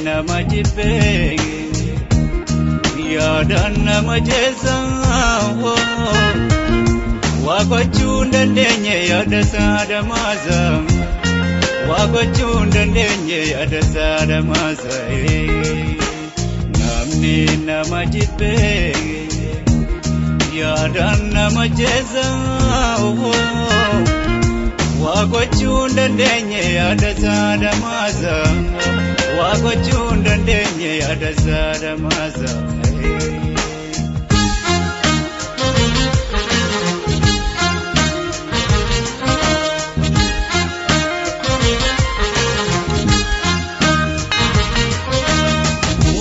nama jibbee yaadaan nama jeessaa waa gochuu hin dandeenye yaada saadamaasa waa gochuu hin dandeenye yaada saadamaasa namni nama jibbee yaadaan nama jeessaa waa gochuu hin dandeenye yaada saadamaasa waa gochuu hin dandeenye yaada saadamaasa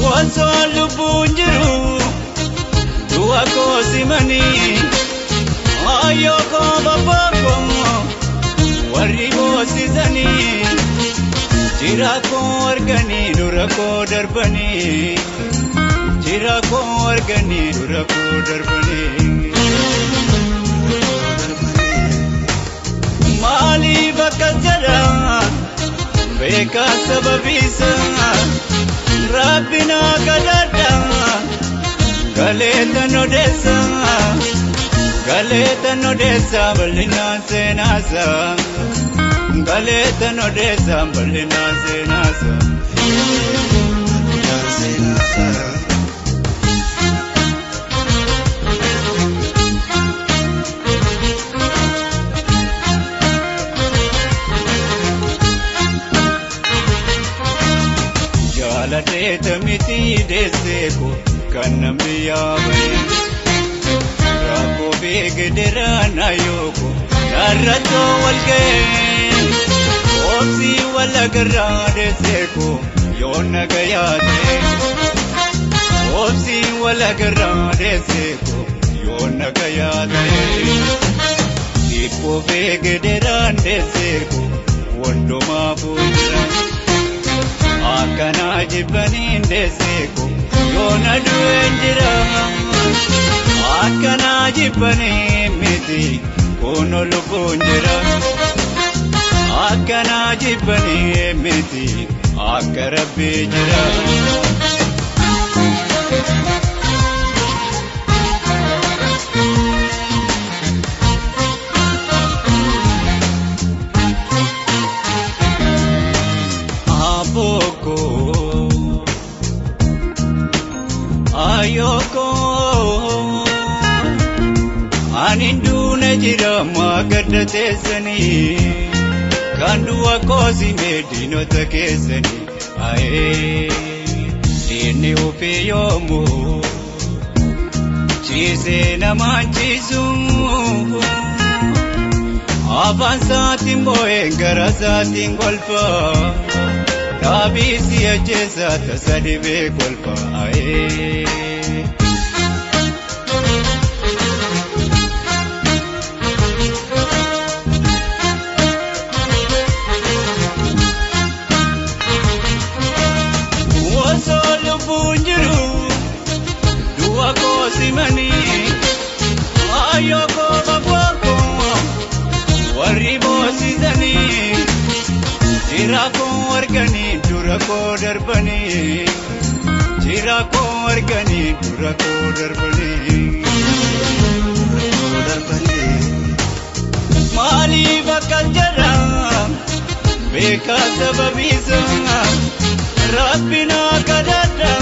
Wansoo lubbuun jiru du'a koo simanii ayyoo koo babbaa koo warri boosisanii jira koo arganii dura koo darbanii jira koo arganii dura koo darbanii maaliif akkas jedha beekaa sababiisa Rabbina kadada galeta nodesa balina senasa galeta nodesa balina senasa Jaladeta miti deseko kanamni yawe Rako begedera na yoko Narato walge Opsi wala garra deseko Yona gayate Opsi wala garra deseko Yona gayate Ipo begedera deseko Wondo mabudra Akana jibbanii ndeeseko yoona du'een jira Akana jibbanii miti kuno lubbuun jira Akana jibbanii miti akka Rabbii jira Ayoko aninduna jira magadda teessani kanduwa koosi meedinota keessani aye inni ofii yoomu ciisee namaan ciisu afaan saatiin boo'een gara saatiin golfa Dhaabisi ajjeesaa tasa dhibee kolfa aye Wansoo lubbuun jiru du'a koo simanii ayyoo koo babbaa koo warri boosisanii Jira koo arganii dura koo darbanii Jira koo arganii dura koo darbanii Maaliif akkas jedha beekaa sababiisa Rabbina kadada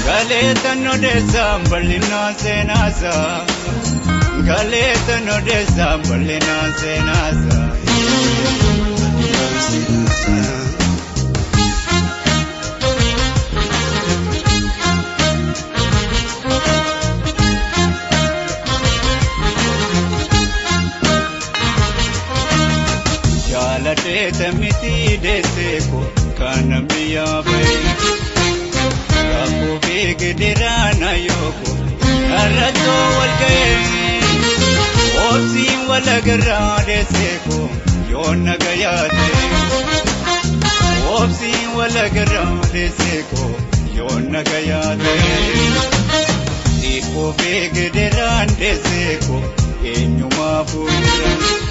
galeta nodesa balina senasa Galeta nodesa balina senasa Jaalateeta miti deesseeko kana biyyaa bahe. Rakkoo beekederaan ayyooko narratoo wal ga'ee. Obsiin wal agarraa deesseeko yoon nagayaate. Obsiin wal agarraa deesseeko yoon nagayaate. Dhiibboo beekederaan deesseeko eenyumaa fuudhan.